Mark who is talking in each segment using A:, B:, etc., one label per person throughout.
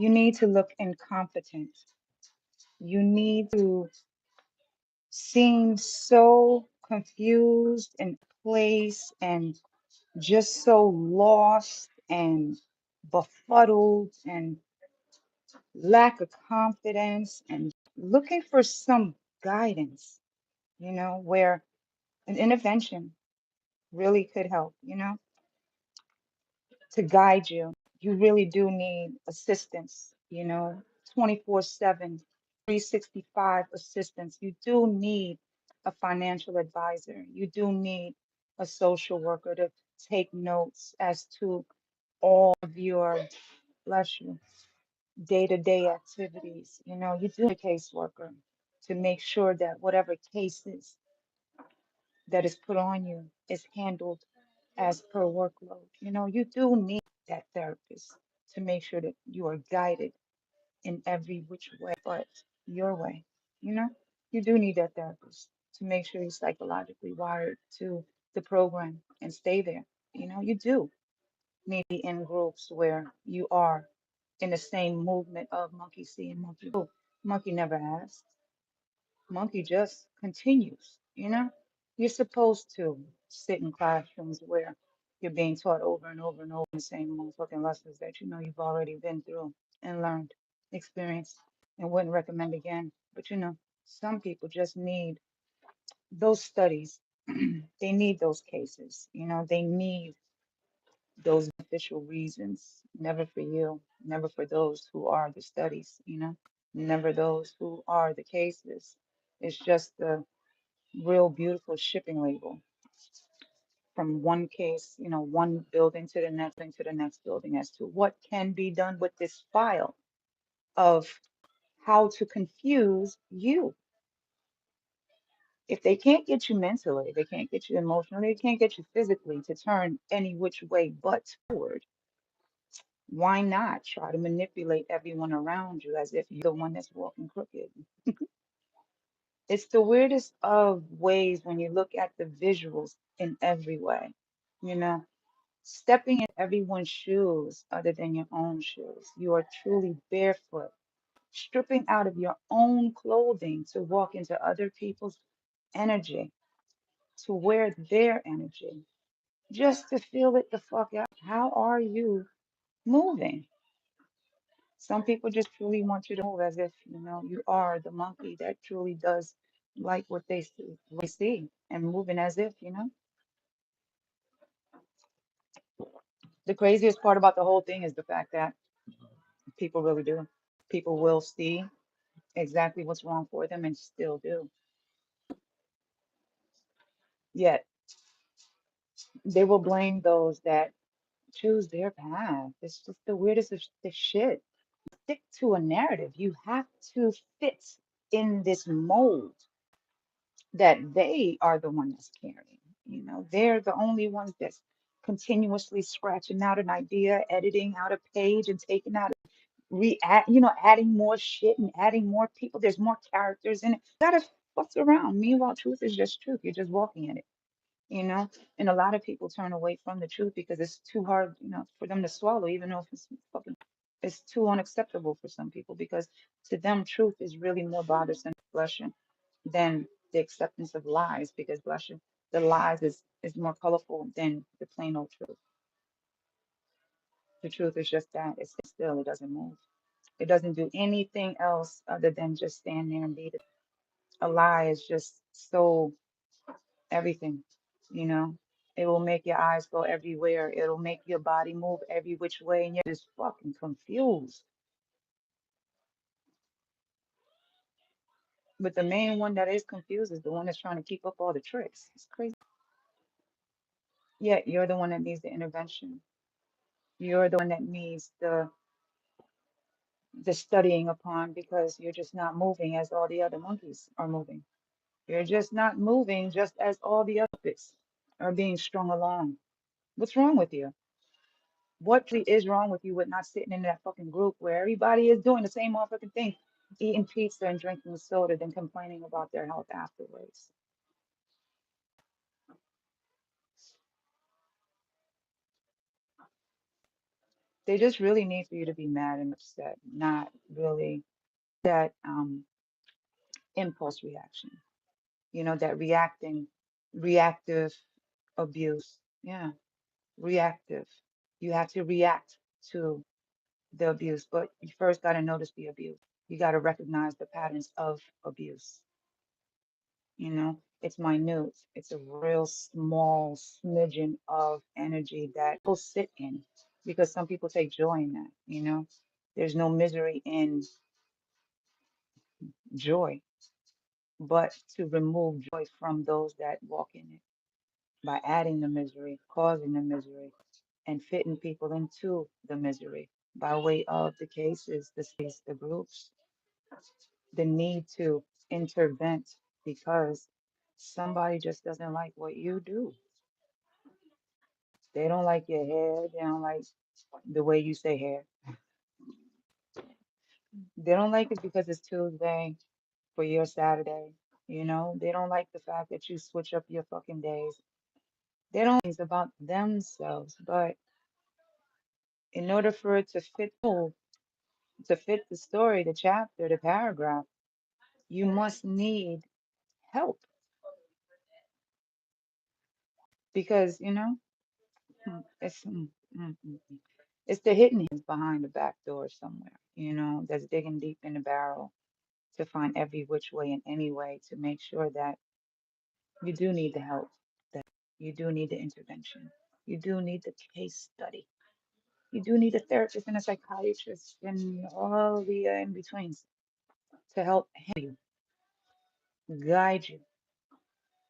A: You need to look incompetent. You need to seem so confused and place and just so lost and befuddled and lack of confidence and looking for some guidance, where an intervention really could help, to guide you. You really do need assistance, 24/7, 365 assistance. You do need a financial advisor. You do need a social worker to take notes as to all of your, bless you, day-to-day activities. You do need a caseworker to make sure that whatever cases that is put on you is handled as per workload. You do need that therapist to make sure that you are guided in every which way but your way. You know, you do need that therapist to make sure you're psychologically wired to the program and stay there. You do need to be in groups where you are in the same movement of monkey see and monkey do. Monkey never asks. Monkey just continues. You're supposed to sit in classrooms where you're being taught over and over and over the same motherfucking lessons that you've already been through and learned, experienced, and wouldn't recommend again. But some people just need those studies. They need those cases. They need those beneficial reasons. Never for you, never for those who are the studies, never those who are the cases. It's just the real beautiful shipping label from one case, one building to the next thing to the next building as to what can be done with this file of how to confuse you. If they can't get you mentally, they can't get you emotionally, they can't get you physically to turn any which way but forward, why not try to manipulate everyone around you as if you're the one that's walking crooked? It's the weirdest of ways when you look at the visuals in every way. You know, stepping in everyone's shoes other than your own shoes. You are truly barefoot, stripping out of your own clothing to walk into other people's energy, to wear their energy, just to feel it the fuck out. How are you moving? Some people just truly want you to move as if, you are the monkey that truly does like what they see and moving as if. The craziest part about the whole thing is the fact that people really do. People will see exactly what's wrong for them and still do. Yet they will blame those that choose their path. It's just the weirdest of the shit. Stick to a narrative. You have to fit in this mold that they are the one that's carrying. They're the only ones that's continuously scratching out an idea, editing out a page, and taking out adding more shit and adding more people. There's more characters in it. You gotta fuck around. Meanwhile, truth is just truth. You're just walking in it. And a lot of people turn away from the truth because it's too hard, for them to swallow, even though it's too unacceptable for some people because to them, truth is really more bothersome, blushing, than the acceptance of lies because blushing, the lies is more colorful than the plain old truth. The truth is just that it's still, it doesn't move. It doesn't do anything else other than just stand there and beat it. A lie is just so everything, you know. It will make your eyes go everywhere. It'll make your body move every which way, and you're just fucking confused. But the main one that is confused is the one that's trying to keep up all the tricks. It's crazy. Yet you're the one that needs the intervention. You're the one that needs the studying upon because you're just not moving as all the other monkeys are moving. You're just not moving just as all the others are being strung along. What's wrong with you? What really is wrong with you with not sitting in that fucking group where everybody is doing the same motherfucking thing, eating pizza and drinking soda, then complaining about their health afterwards? They just really need for you to be mad and upset, not really that impulse reaction. That reactive abuse. Yeah, reactive. You have to react to the abuse, but you first got to notice the abuse. You got to recognize the patterns of abuse. It's minute. It's a real small smidgen of energy that people sit in because some people take joy in that. There's no misery in joy, but to remove joy from those that walk in it by adding the misery, causing the misery, and fitting people into the misery by way of the cases, the states, the groups, the need to intervene because somebody just doesn't like what you do. They don't like your hair. They don't like the way you say hair. They don't like it because it's Tuesday for your Saturday. They don't like the fact that you switch up your fucking days. They don't think about themselves. But in order for it to fit the story, the chapter, the paragraph, you must need help because, it's it's the hidden hands behind the back door somewhere, that's digging deep in the barrel to find every which way and any way to make sure that you do need the help, that you do need the intervention, you do need the case study, you do need a therapist and a psychiatrist and all the in-betweens to help you, guide you,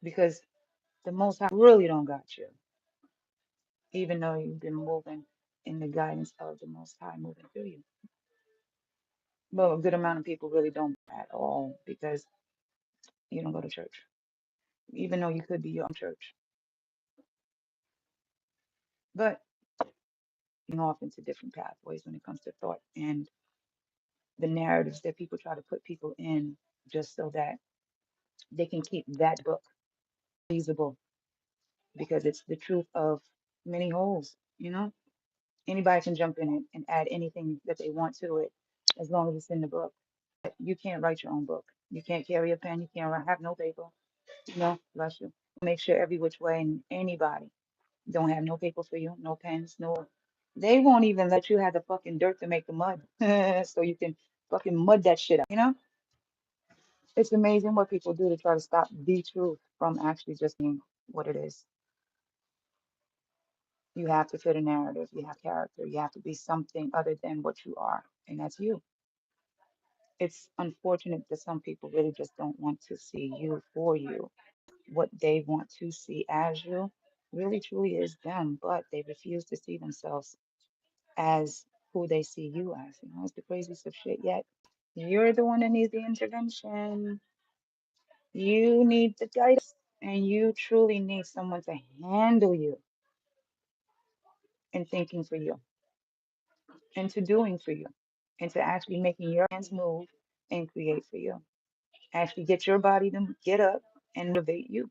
A: because the Most High really don't got you, even though you've been moving in the guidance of the Most High moving through you. But a good amount of people really don't at all because you don't go to church, even though you could be your own church. But off into different pathways when it comes to thought and the narratives that people try to put people in just so that they can keep that book feasible because it's the truth of many holes. Anybody can jump in it and add anything that they want to it as long as it's in the book. You can't write your own book. You can't carry a pen. You can't have no paper. No, bless you. Make sure every which way and anybody don't have no paper for you, no pens, no. They won't even let you have the fucking dirt to make the mud, so you can fucking mud that shit up. It's amazing what people do to try to stop the truth from actually just being what it is. You have to fit a narrative, you have character, you have to be something other than what you are, and that's you. It's unfortunate that some people really just don't want to see you for you. What they want to see as you really truly is them, but they refuse to see themselves as who they see you as. It's the craziest of shit yet. You're the one that needs the intervention. You need the guidance, and you truly need someone to handle you in thinking for you, into doing for you, into actually making your hands move and create for you. Actually get your body to get up and motivate you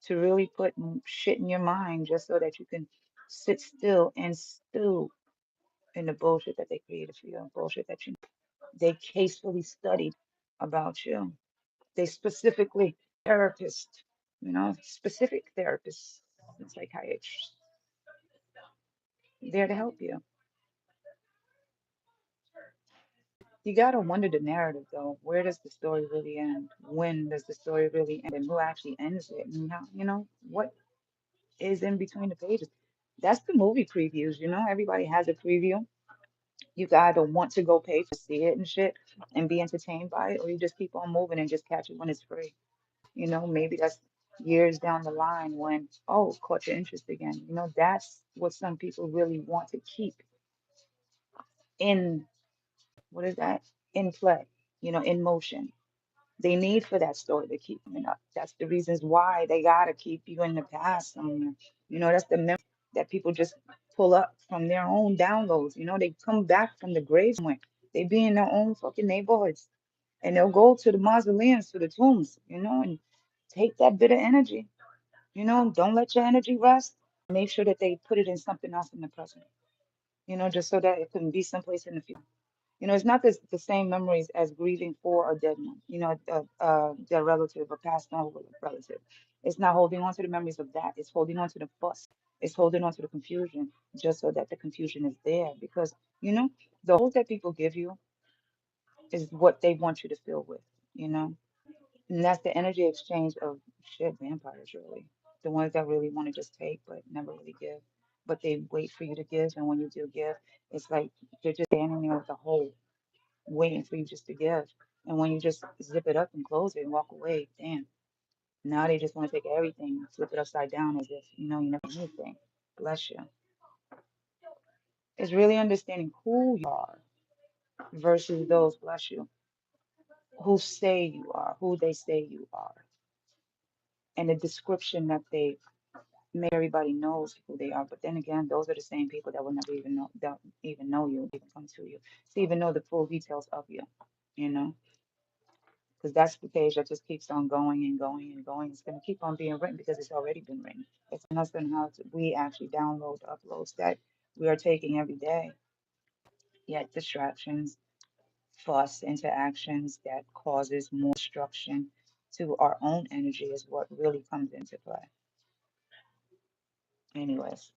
A: to really put shit in your mind just so that you can sit still and stew in the bullshit that they created for you, bullshit that they castefully studied about you. They specifically specific therapists and psychiatrists there to help you. You gotta wonder the narrative though. Where does the story really end? When does the story really end? And who actually ends it? And how, what is in between the pages? That's the movie previews. Everybody has a preview. You gotta want to go pay to see it and shit and be entertained by it, or you just keep on moving and just catch it when it's free. Maybe that's years down the line when, oh, caught your interest again. That's what some people really want to keep in, what is that? In play, in motion. They need for that story to keep coming up. That's the reasons why they gotta keep you in the past somewhere. That's the memory that people just pull up from their own downloads. They come back from the grave somewhere. They be in their own fucking neighborhoods. And they'll go to the mausoleums, to the tombs, and take that bit of energy. Don't let your energy rest. Make sure that they put it in something else in the present. just so that it can be someplace in the future. It's not the same memories as grieving for a dead one, dead relative or passed on relative. It's not holding on to the memories of that. It's holding on to the fuss. It's holding on to the confusion just so that the confusion is there. Because, the hope that people give you is what they want you to fill with, you know? And that's the energy exchange of shit, vampires, really. The ones that really want to just take but never really give. But they wait for you to give. And when you do give, it's like they're just standing there with a hole waiting for you just to give. And when you just zip it up and close it and walk away, damn. Now they just want to take everything and flip it upside down as if, you never did anything. Bless you. It's really understanding who you are versus those, bless you, who say you are, who they say you are, and the description that they make everybody knows who they are. But then again, those are the same people that will never even know, don't even know you, even come to you, to even know the full details of you, you know? Because that's the page that just keeps on going and going and going. It's going to keep on being written because it's already been written. It's on us and we actually download uploads that we are taking every day. Yet distractions, fuss, interactions that causes more destruction to our own energy is what really comes into play. Anyways,